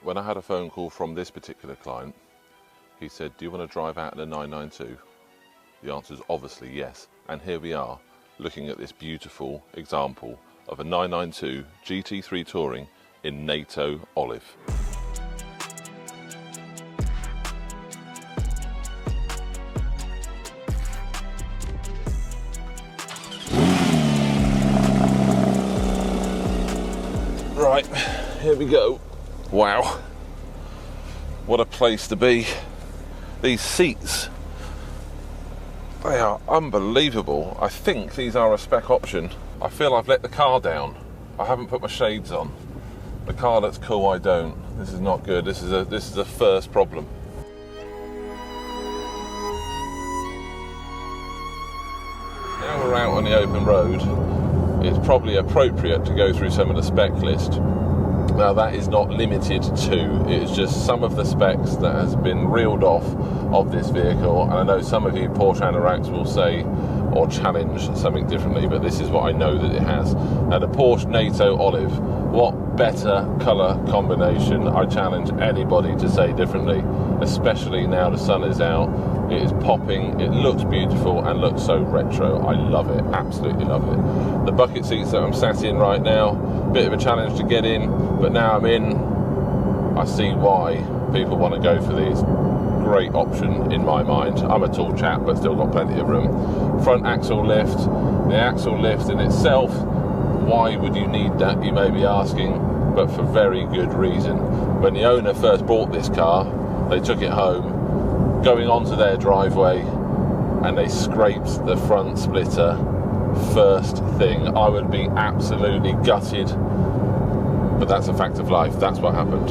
when I had a phone call from this particular client, he said, do you want to drive out in a 992? The answer is obviously yes. And here we are, looking at this beautiful example of a 992 GT3 Touring in NATO olive. Right, here we go. Wow, what a place to be. These seats, they are unbelievable. I think these are a spec option. I feel I've let the car down. I haven't put my shades on. The car looks cool, I don't. This is not good. This is a first problem. Now we're out on the open road, it's probably appropriate to go through some of the spec list. Now that is not limited to, it's just some of the specs that has been reeled off of this vehicle, and I know some of you Porsche anoraks will say or challenge something differently, but this is what I know that it has. Now the Porsche NATO Olive, what better colour combination? I challenge anybody to say differently, especially now the sun is out. It is popping, it looks beautiful and looks so retro. I love it, absolutely love it. The bucket seats that I'm sat in right now, bit of a challenge to get in, but now I'm in, I see why people want to go for these. Great option in my mind. I'm a tall chap but still got plenty of room. Front axle lift. The axle lift in itself, why would you need that, you may be asking, but for very good reason. When the owner first bought this car, they took it home, going onto their driveway, and they scraped the front splitter first thing. I would be absolutely gutted, but that's a fact of life. That's what happened.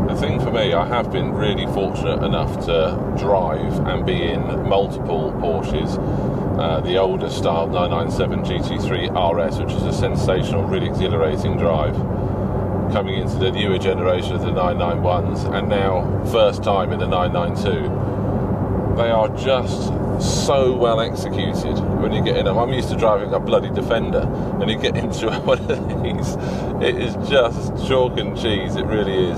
The thing for me, I have been really fortunate enough to drive and be in multiple Porsches. The older style 997 GT3 RS, which is a sensational, really exhilarating drive, coming into the newer generation of the 991s, and now first time in the 992. They are just so well executed when you get in them. I'm used to driving a bloody Defender, and you get into one of these, it is just chalk and cheese, it really is.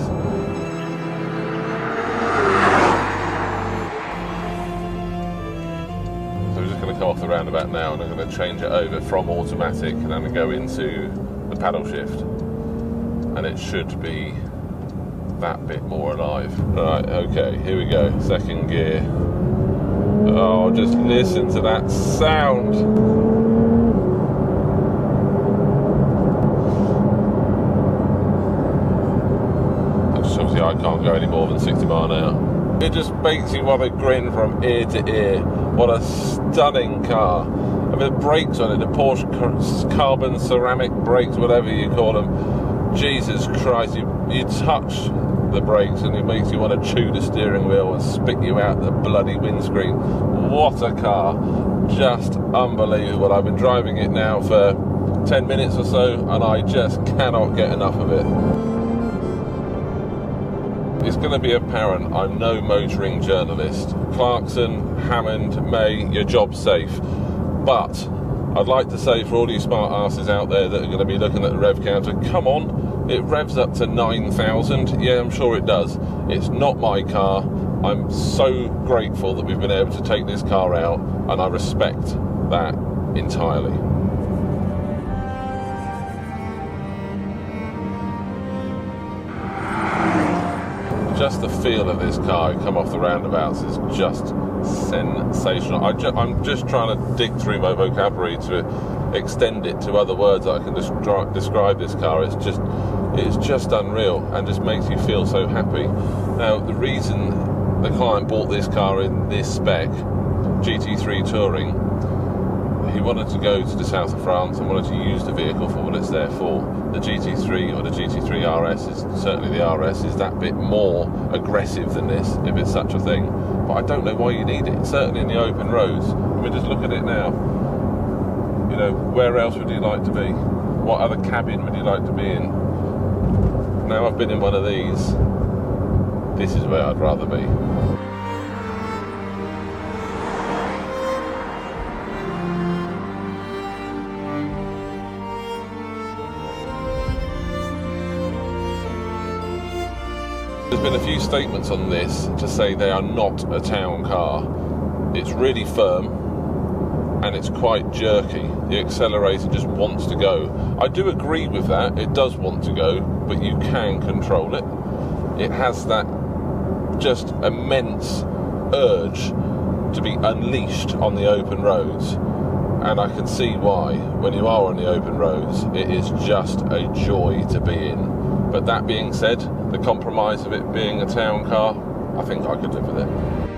So we're just going to come off the roundabout now, and I'm going to change it over from automatic, and then go into the paddle shift, and it should be that bit more alive. Right, okay, here we go, second gear. Oh, just listen to that sound. Obviously I can't go any more than 60 miles an hour. It just makes you want to grin from ear to ear. What a stunning car. I mean, the brakes on it, the Porsche carbon ceramic brakes, whatever you call them. Jesus Christ, you touch the brakes and it makes you want to chew the steering wheel and spit you out the bloody windscreen. What a car, just unbelievable. I've been driving it now for 10 minutes or so and I just cannot get enough of it. It's going to be apparent I'm no motoring journalist. Clarkson, Hammond, May, your job's safe, but I'd like to say for all you smart asses out there that are going to be looking at the rev counter, come on, it revs up to 9,000. Yeah, I'm sure it does. It's not my car. I'm so grateful that we've been able to take this car out, and I respect that entirely. Just the feel of this car come off the roundabouts is just sensational. I'm just trying to dig through my vocabulary to extend it to other words that I can describe this car. It's just unreal and just makes you feel so happy. Now, the reason the client bought this car in this spec, GT3 Touring, he wanted to go to the south of France and wanted to use the vehicle for what it's there for. The GT3 or the GT3 RS is certainly the RS is that bit more aggressive than this, if it's such a thing. But I don't know why you need it. Certainly in the open roads. I mean, just look at it now. You know, where else would you like to be? What other cabin would you like to be in? Now I've been in one of these. This is where I'd rather be. there's been a few statements on this to say they are not a town car. It's really firm and it's quite jerky. The accelerator just wants to go. I do agree with that, it does want to go, but you can control it. It has that just immense urge to be unleashed on the open roads, and I can see why. When you are on the open roads, it is just a joy to be in. But that being said, the compromise of it being a town car, I think I could live with it.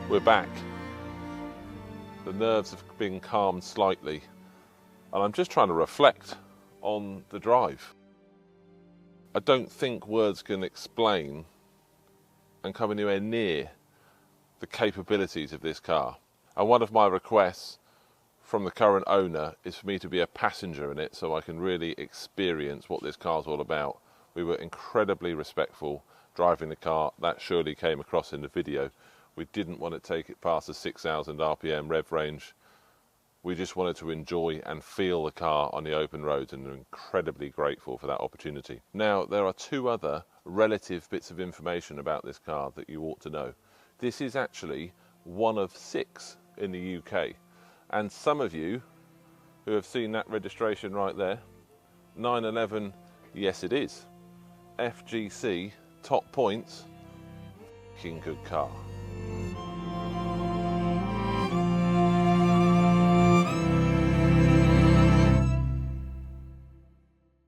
We're back. The nerves have been calmed slightly, and I'm just trying to reflect on the drive. I don't think words can explain and come anywhere near the capabilities of this car. And one of my requests from the current owner is for me to be a passenger in it so I can really experience what this car's all about. We were incredibly respectful driving the car. That surely came across in the video. We didn't want to take it past the 6,000 RPM rev range. We just wanted to enjoy and feel the car on the open roads, and are incredibly grateful for that opportunity. Now, there are two other relative bits of information about this car that you ought to know. This is actually one of 6 in the UK. And some of you who have seen that registration right there, 911, yes it is. FGC, top points, f***ing good car.